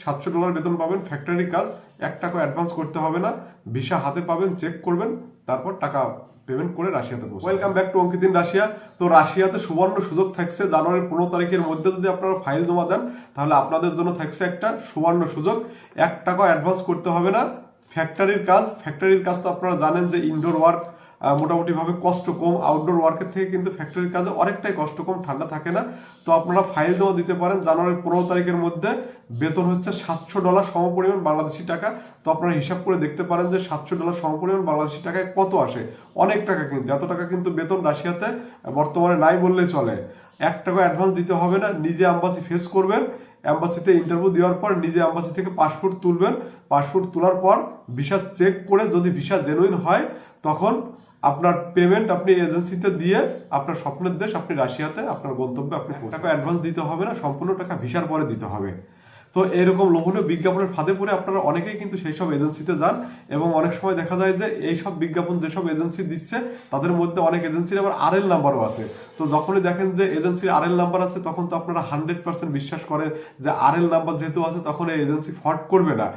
$700 বেতন পাবেন, ফ্যাক্টরি কাজ, 1 টাকা অ্যাডভান্স করতে হবে না, ভিসা হাতে পাবেন, চেক করবেন, তারপর টাকা পেমেন্ট করে রাশিয়াতে পৌঁছাবেন। Welcome back to Ankit in Russia. তো রাশিয়াতে সুবর্ণ সুযোগ থাকছে, জানুয়ারির 15 তারিখের মধ্যে যদি আপনারা ফাইল জমা দেন তাহলে আপনাদের জন্য থাকছে একটা সুবর্ণ সুযোগ। 1 টাকা অ্যাডভান্স করতে হবে না, ফ্যাক্টরির কাজ তো আপনারা জানেন যে ইনডোর ওয়ার্ক, মোটামুটি ভাবে কষ্ট কম, আউটডোর ওয়ার্কের থেকে কিন্তু ফ্যাক্টরির কাজে অনেকটাই কষ্ট কম, ঠান্ডা থাকে না। তো আপনারা ফাইল জমা দিতে পারেন জানুয়ারির 15 তারিখের মধ্যে। বেতন হচ্ছে $700 সমপরিমাণ বাংলাদেশি টাকা। তো আপনারা হিসাব করে দেখতে পারেন যে $700 সমপরিমাণ বাংলাদেশি টাকায় কত আসে। অনেক টাকা, কিন্তু এত টাকা কিন্তু বেতন রাশিয়াতে বর্তমানে নাই বললেই চলে। 1 টাকা অ্যাডভান্স দিতে হবে না, নিজে অ্যাম্বাসি ফেস করবেন, অ্যাম্বাসিতে ইন্টারভিউ দেওয়ার পর নিজে অ্যাম্বাসি থেকে পাসপোর্ট তুলবেন, পাসপোর্ট তোলার পর ভিসা চেক করে যদি ভিসা জেনুইন হয় তখন আপনার পেমেন্ট আপনি এজেন্সিতে দিয়ে আপনার স্বপ্নের দেশ, আপনি রাশিয়াতে আপনার গন্তব্যে আপনি টাকা অ্যাডভান্স দিতে হবে না, সম্পূর্ণ টাকা ভিসার পরে দিতে হবে। তো এরকম লোভনীয় বিজ্ঞাপনের ফাঁদে পড়ে আপনারা অনেকেই কিন্তু সেই সব এজেন্সিতে যান, এবং অনেক সময় দেখা যায় যে এই সব বিজ্ঞাপন যেসব এজেন্সি দিচ্ছে তাদের মধ্যে অনেক এজেন্সির আবার আরএল নাম্বারও আছে। তো যখনই দেখেন যে এজেন্সির আরএল নাম্বার আছে তখন তো আপনারা 100% বিশ্বাস করেন যে আরএল নাম্বার যেহেতু আছে তখন এই এজেন্সি ফ্রড করবে না।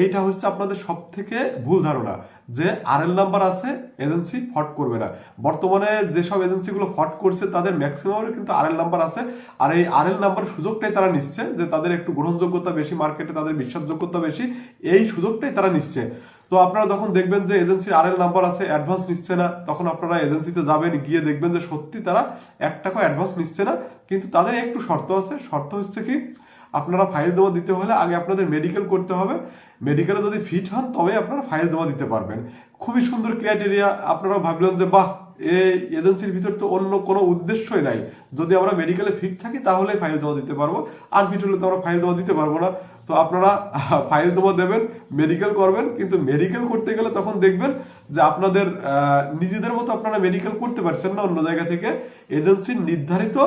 এইটা হচ্ছে আপনাদের সব থেকে ভুল ধারণা যে আরএল নাম্বার আছে এজেন্সি ফ্রড করবে না। বর্তমানে যেসব এজেন্সিগুলো ফ্রড করছে তাদের ম্যাক্সিমামের কিন্তু আরএল নাম্বার আছে, আর এই আরএল নাম্বার সুযোগটাই তারা নিচ্ছে যে তাদের একটু গ্রহণযোগ্যতা বেশি, মার্কেটে তাদের বিশ্বাসযোগ্যতা বেশি, এই সুযোগটাই তারা নিচ্ছে। তো আপনারা যখন দেখবেন যে এজেন্সির আরএল নাম্বার আছে, অ্যাডভান্স নিচ্ছে না, তখন আপনারা এজেন্সিতে যাবেন, গিয়ে দেখবেন যে সত্যি তারা 1 টাকা অ্যাডভান্স নিচ্ছে না। কিন্তু তাদের একটু শর্ত আছে। শর্ত হচ্ছে কি, আপনারা ফাইল জমা দিতে হলে আগে আপনাদের মেডিকেল করতে হবে, মেডিকেলে যদি ফিট হন তবে আপনারা ফাইল জমা দিতে পারবেন। খুবই সুন্দর ক্রাইটেরিয়া। আপনারা ভাবলেন যে বাহ, এই এজেন্সির ভিতর তো অন্য কোনো উদ্দেশ্যই নাই, যদি আমরা মেডিকেলে ফিট থাকি তাহলে ফাইল জমা দিতে পারবো, আর ফিট হলে তো আমরা ফাইল জমা দিতে পারবো না। তো আপনারা ফাইল জমা দেবেন, মেডিকেল করবেন, কিন্তু মেডিকেল করতে গেলে তখন দেখবেন যে আপনাদের নিজেদের মতো আপনারা মেডিকেল করতে পারছেন না, অন্য জায়গা থেকে এজেন্সির নির্ধারিত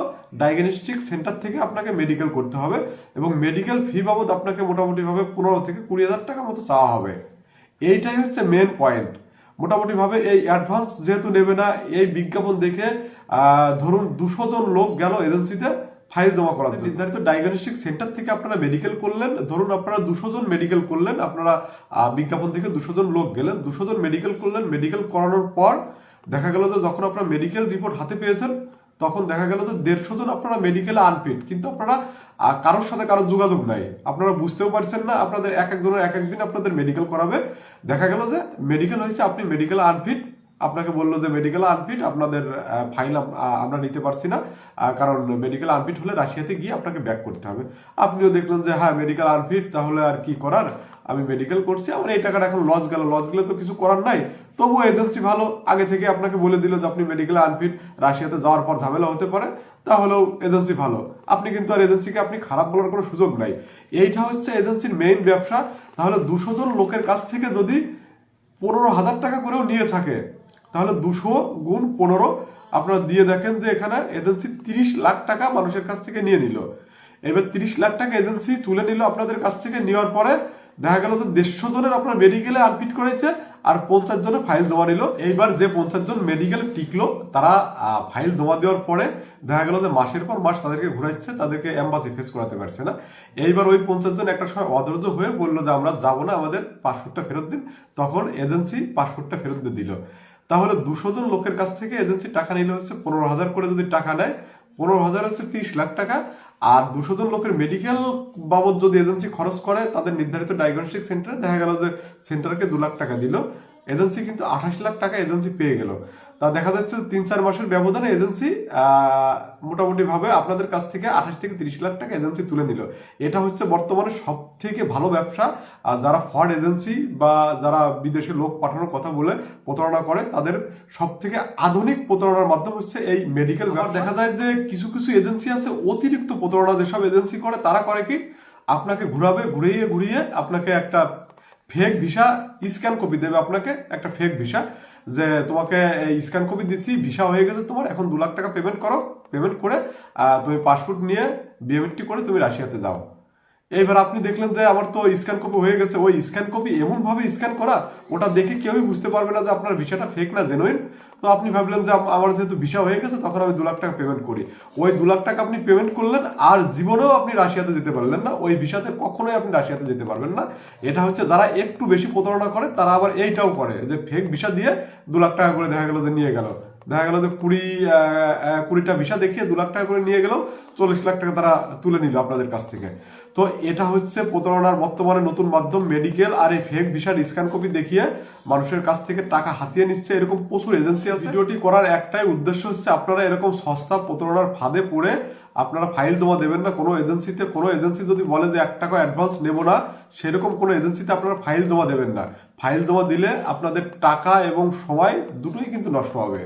ডায়াগনস্টিক সেন্টার থেকে আপনাকে মেডিকেল করতে হবে, এবং মেডিকেল ফি বাবদ আপনাকে মোটামুটি ভাবে 15 থেকে 20,000 টাকা মতো চাওয়া হবে। এইটাই হচ্ছে মেন পয়েন্ট। মোটামুটি ভাবে এই অ্যাডভান্স যেহেতু নেবে না, এই বিজ্ঞাপন দেখে ধরুন 200 জন লোক গেল এজেন্সিতে ফাইল জমা করার জন্য। নির্ধারিত ডায়াগনস্টিক সেন্টার থেকে আপনারা মেডিকেল করলেন, ধরুন আপনারা 200 জন মেডিকেল করলেন, আপনারা বিজ্ঞাপন থেকে 200 জন লোক গেলেন, 200 জন মেডিকেল করলেন। মেডিকেল করানোর পর দেখা গেল যে যখন আপনারা মেডিকেল রিপোর্ট হাতে পেয়েছেন তখন দেখা গেল যে 150 জন আপনারা মেডিকেলে আনফিট, কিন্তু আপনারা কারোর সাথে কারোর যোগাযোগ নাই, আপনারা বুঝতেও পারছেন না। আপনাদের এক একজনের এক একদিন আপনাদের মেডিকেল করাবে, দেখা গেল যে মেডিকেল হয়েছে আপনি মেডিকেল আনফিট, আপনাকে বললো যে মেডিকেল আনফিট, আপনাদের ফাইল আমরা নিতে পারছি না, কারণ মেডিকেল আনফিট হলে রাশিয়াতে গিয়ে আপনাকে ব্যাক করতে হবে। আপনিও দেখলেন যে হ্যাঁ মেডিকেল আনফিট, তাহলে আর কি করার, আমি মেডিকেল করছি, আমার এই টাকাটা এখন লস গেল, লস গেলে তো কিছু করার নাই। তবুও এজেন্সি ভালো, আগে থেকে আপনাকে বলে দিল যে আপনি মেডিকেল আনফিট, রাশিয়াতে যাওয়ার পর ঝামেলা হতে পারে, তাহলেও এজেন্সি ভালো। আপনি কিন্তু আর এজেন্সিকে আপনি খারাপ বলার কোনো সুযোগ নাই। এইটা হচ্ছে এজেন্সির মেইন ব্যবসা। তাহলে 200 জন লোকের কাছ থেকে যদি 15,000 টাকা করেও নিয়ে থাকে তাহলে 200 গুণ 15 আপনারা দিয়ে দেখেন যে এখানে এজেন্সি 30 লাখ টাকা মানুষের কাছ থেকে নিয়ে নিল। এবার 30 লাখ টাকা এজেন্সি তুলে নিল আপনাদের কাছ থেকে, নেওয়ার পরে দেখা গেল যে 150 জনের আপনার মেডিকেলে আনফিট করেছে, আর 50 জনের ফাইল জমা নিল। এইবার যে 50 জন মেডিকেলে টিকলো তারা ফাইল জমা দেওয়ার পরে দেখা গেল যে মাসের পর মাস তাদেরকে ঘুরাইছে, তাদেরকে এম্বাসি ফেস করাতে পারছে না। এইবার ওই 50 জন একটা সময় অধৈর্য হয়ে বললো যে আমরা যাবো না, আমাদের পাসপোর্টটা ফেরত দিন। তখন এজেন্সি পাসপোর্টটা ফেরত দিয়ে দিল। তাহলে 200 জন লোকের কাছ থেকে এজেন্সি টাকা নিলে হচ্ছে 15,000 করে, যদি টাকা নেয় 15,000 হচ্ছে 30 লাখ টাকা। আর 200 জন লোকের মেডিকেল বাবদ যদি এজেন্সি খরচ করে তাদের নির্ধারিত ডায়াগনস্টিক সেন্টারে, দেখা গেল যে সেন্টারকে 2 লাখ টাকা দিল, এজেন্সি কিন্তু 28 লাখ টাকা এজেন্সি পেয়ে গেল। তা দেখা যাচ্ছে 3-4 মাসের ব্যবধানে এজেন্সি মোটামুটি ভাবে আপনাদের কাছ থেকে 28 থেকে 30 লাখ টাকা এজেন্সি তুলে নিল। এটা হচ্ছে বর্তমানে সব থেকে ভালো ব্যবসা। আর যারা ফ্রড এজেন্সি বা যারা বিদেশে লোক পাঠানোর কথা বলে প্রতারণা করে, তাদের সব থেকে আধুনিক প্রতারণার মাধ্যম হচ্ছে এই মেডিকেল ব্যবসা। দেখা যায় যে কিছু কিছু এজেন্সি আছে অতিরিক্ত প্রতারণা যেসব এজেন্সি করে, তারা করে কি, আপনাকে ঘুরাবে, ঘুরিয়ে ঘুরিয়ে আপনাকে একটা ফেক ভিসা স্ক্যান কপি দেবে, আপনাকে একটা ফেক ভিসা, যে তোমাকে স্ক্যান কপি দিচ্ছি, ভিসা হয়ে গেছে তোমার, এখন 2 লাখ টাকা পেমেন্ট করো, পেমেন্ট করে তুমি পাসপোর্ট নিয়ে বিএমএটি করে তুমি রাশিয়াতে যাও। এইবার আপনি দেখলেন যে আমার তো স্ক্যান কপি হয়ে গেছে, ওই স্ক্যান কপি এমন ভাবে স্ক্যান করা ওটা দেখে কেউই বুঝতে পারবে না যে আপনার ভিসাটা ফেক না জেনুইন। তো আপনি ভাবলেন যে আমার যেহেতু ভিসা হয়ে গেছে তখন আমি 2 লাখ টাকা পেমেন্ট করি। ওই 2 লাখ টাকা আপনি পেমেন্ট করলেন, আর জীবনেও আপনি রাশিয়াতে যেতে পারলেন না, ওই ভিসাতে কখনোই আপনি রাশিয়াতে যেতে পারবেন না। এটা হচ্ছে যারা একটু বেশি প্রতারণা করে তারা আবার এইটাও করে যে ফেক ভিসা দিয়ে 2 লাখ টাকা করে দেখা গেল যে নিয়ে গেল, দেখা গেল যে 20টা ভিসা দেখিয়ে 2 লাখ টাকা করে নিয়ে গেল, 40 লাখ টাকা তারা তুলে নিল আপনাদের কাছ থেকে। তো এটা হচ্ছে প্রতারণার বর্তমানে নতুন মাধ্যম, মেডিকেল আর এই ফেক ভিসার স্ক্যান কপি দেখিয়ে মানুষের কাছ থেকে টাকা হাতিয়ে নিচ্ছে, এরকম প্রচুর এজেন্সি আছে। ভিডিওটি করার একটাই উদ্দেশ্য হচ্ছে আপনারা এরকম সস্তা প্রতারণার ফাঁদে পড়ে আপনারা ফাইল জমা দেবেন না কোনো এজেন্সিতে। কোনো এজেন্সি যদি বলে যে 1 টাকা অ্যাডভান্স নেবো না, সেরকম কোনো এজেন্সিতে আপনারা ফাইল জমা দেবেন না। ফাইল জমা দিলে আপনাদের টাকা এবং সময় দুটোই কিন্তু নষ্ট হবে।